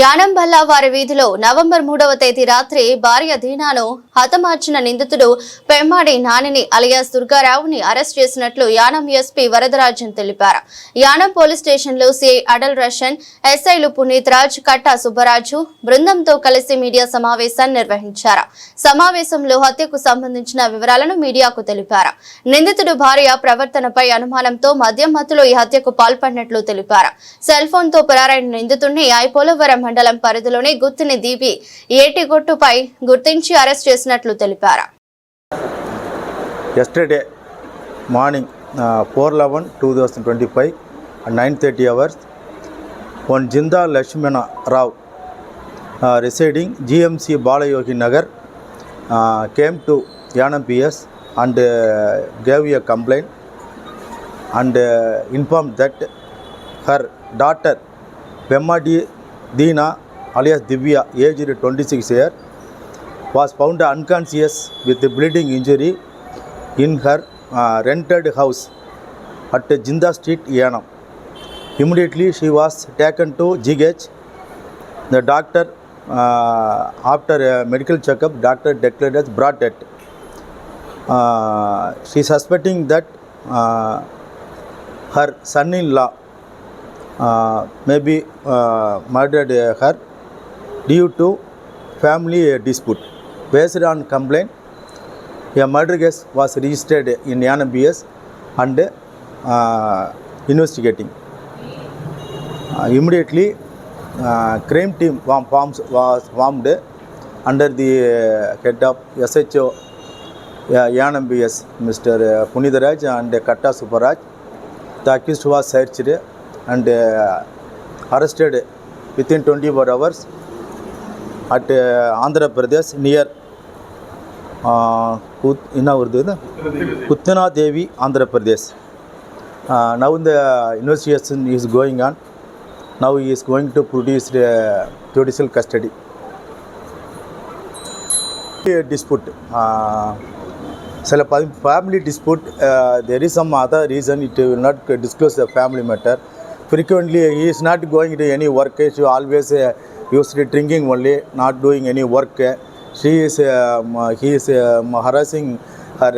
యానం బల్లావారి వీధిలో నవంబర్ 3వ తేదీ రాత్రి భార్య దీనాను హతమార్చిన నిందితుడు పెమ్మాడి నానిని అలియాస్ దుర్గారావుని అరెస్ట్ చేసినట్లు యానం ఎస్పీ వరదరాజన్ తెలిపారు. యానం పోలీస్ స్టేషన్లో సిఐ అడల్ రషన్, ఎస్ఐలు పునీత్ రాజ్, కట్టా సుబ్బరాజు బృందంతో కలిసి మీడియా సమావేశాన్ని నిర్వహించారు. సమావేశంలో హత్యకు సంబంధించిన వివరాలను మీడియాకు తెలిపారు. నిందితుడు భార్య ప్రవర్తనపై అనుమానంతో మద్యం మత్తులో ఈ హత్యకు పాల్పడినట్లు తెలిపారు. సెల్ ఫోన్ తో పరారైన నిందితుడిని ఐపోలవరం మండలం పరిధిలోని గుత్తిని దీపి ఏటిగొట్టుపై గుర్తించి అరెస్ట్ చేసినట్లు తెలిపారు. Yesterday morning 4/11/2025 at 9:30 hours, one Jinda Lakshmana Rao residing GMC Balayogi Nagar came to Yanam PS and gave a complaint and informed that her daughter Pemmadi Deena alias Divya, aged 26 years, was found unconscious with a bleeding injury in her rented house at Jinda Street, Yanam. Immediately she was taken to GH. The doctor, after a medical checkup, doctor declared as brought death. She suspecting that her son-in-law maybe murdered her due to family dispute. Based on complaint, a murder case was registered in Yanam PS and investigating. Immediately, crime team was formed under the head of SHO Yanam PS, Mr. Puneeth Raj and Katta Subaraj. The accused was searched and arrested within 24 hours at Andhra Pradesh near Kuttana Devi, Andhra Pradesh. Now the investigation is going on. Now he is going to produce the judicial custody. Dispute. Family dispute, there is some other reason it will not disclose the family matter. Frequently he is not going to any work. She always used to drinking only, not doing any work. He is harassing her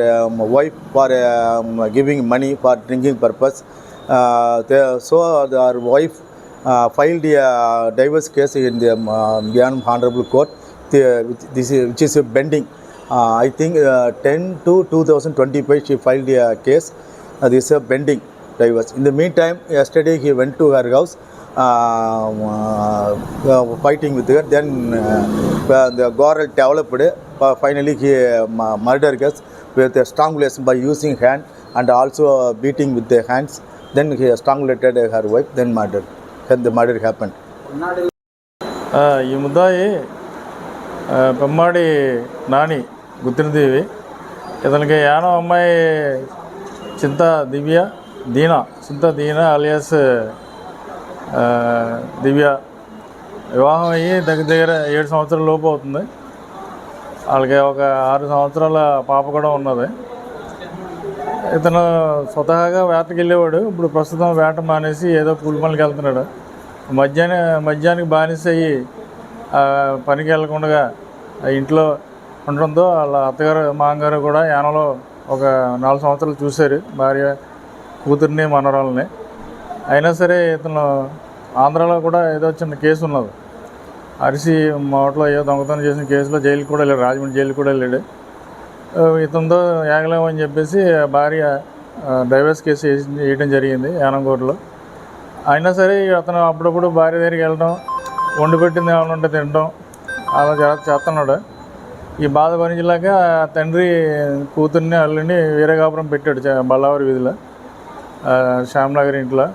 wife for giving money for drinking purpose. So her wife filed a divorce case in the Yanam Honorable Court, which is pending. I think 10/2/2025 she filed a case. This is pending divorce. In the meantime, yesterday he went to her house fighting with her. Then the quarrel developed. Finally he murdered her with a strangulation by using hand and also beating with the hands. Then he strangulated her wife. Then murdered. Then the murder happened. ఈ ముద్దాయి పెమ్మాడి నాని గుత్తినదేవి, ఇతనికి యానం అమ్మాయి చింతా దీనా alias దివ్య వివాహం అయ్యి దగ్గర 7 సంవత్సరాల లోపు అవుతుంది. వాళ్ళకి ఒక 6 సంవత్సరాల పాప కూడా ఉన్నది. ఇతను స్వతహాగా వేటకి వెళ్ళేవాడు. ఇప్పుడు ప్రస్తుతం వేట మానేసి ఏదో కూలి పనికి వెళ్తున్నాడు. మద్యానికి బానిస అయ్యి పనికి వెళ్ళకుండా ఇంట్లో ఉండడంతో వాళ్ళ అత్తగారు మామగారు కూడా యానంలో ఒక 4 సంవత్సరాలు చూశారు భార్య కూతుర్ని మనవరాలని. అయినా సరే ఇతను ఆంధ్రాలో కూడా ఏదో చిన్న కేసు ఉన్నది. అరిసి మొదట్లో ఏదో దొంగతనం చేసిన కేసులో జైలుకి కూడా వెళ్ళాడు, రాజమండ్రి జైలుకి కూడా వెళ్ళాడు. ఇతనితో ఏగలేమని చెప్పేసి భార్య డైవర్స్ కేసు వేయడం జరిగింది యానం కోర్టులో. అయినా సరే అతను అప్పుడప్పుడు భార్య దగ్గరికి వెళ్ళడం, వండి పెట్టింది ఏమైనా ఉంటే తినడం అలా చేస్తున్నాడు. ఈ బాధ భరించలేక తండ్రి కూతుర్ని అల్లుని వేరే కాపురం పెట్టాడు బల్లావారి వీధిలో శ్యామ్నగర్ ఇంట్లో.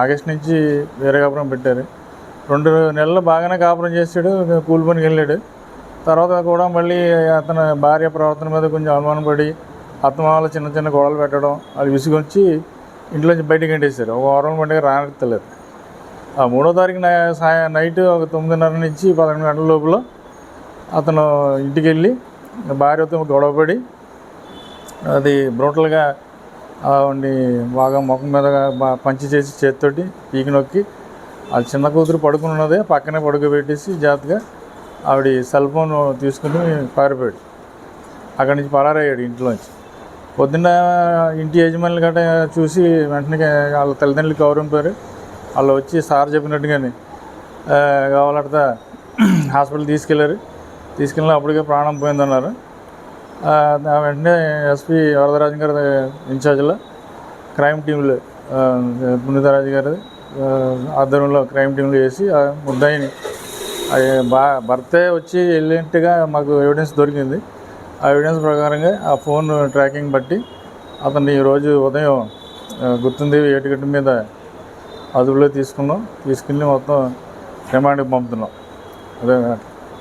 ఆగస్టు నుంచి వేరే కాపురం పెట్టారు. 2 నెలలు బాగానే కాపురం చేసాడు, కూలి పనికి వెళ్ళాడు. తర్వాత కూడా మళ్ళీ అతని భార్య ప్రవర్తన మీద కొంచెం అనుమానం పడి అత్తమామలు చిన్న గొడవలు పెట్టడం, అది విసుగొచ్చి ఇంట్లోంచి బయటకు గంటేశారు. ఒక వారం పండుగ రానెత్తలేదు. 3వ తారీఖు నైట్ ఒక 9:30 నుంచి 11 గంటల లోపల అతను ఇంటికి వెళ్ళి భార్యతో గొడవపడి అది బ్రూటల్గా బాగా ముఖం మీద పంచి చేసి చేతితోటి పీకి నొక్కి ఆ చిన్న కూతురు పడుకున్నదే పక్కనే పడుకోబెట్టేసి జాగ్రత్తగా ఆవిడ సెల్ ఫోన్ తీసుకుని పారిపోయాడు. అక్కడి నుంచి పరారయ్యాడు ఇంట్లోంచి. పొద్దున్న ఇంటి యజమానులు గట్ట చూసి వెంటనే వాళ్ళ తల్లిదండ్రులు కౌరింపారు. వాళ్ళు వచ్చి సార్ చెప్పినట్టుగానే కావాలంటే హాస్పిటల్ తీసుకెళ్ళి అప్పటికే ప్రాణం పోయిందన్నారు. వెంటనే ఎస్పీ వరదరాజన్ గారి ఇన్ఛార్జ్లో క్రైమ్ టీంలు పునీతరాజు గారి ఆధ్వర్యంలో క్రైమ్ టీంలు వేసి ఆ ముద్దాయిని భర్తే వచ్చి వెళ్ళినట్టుగా మాకు ఎవిడెన్స్ దొరికింది. ఆ ఎవిడెన్స్ ప్రకారంగా ఆ ఫోన్ ట్రాకింగ్ బట్టి అతన్ని ఈరోజు ఉదయం గుర్తుందేవి ఏటుగట్టు మీద అదుపులో తీసుకుని మొత్తం రిమాండ్కి పంపుతున్నాం. అదే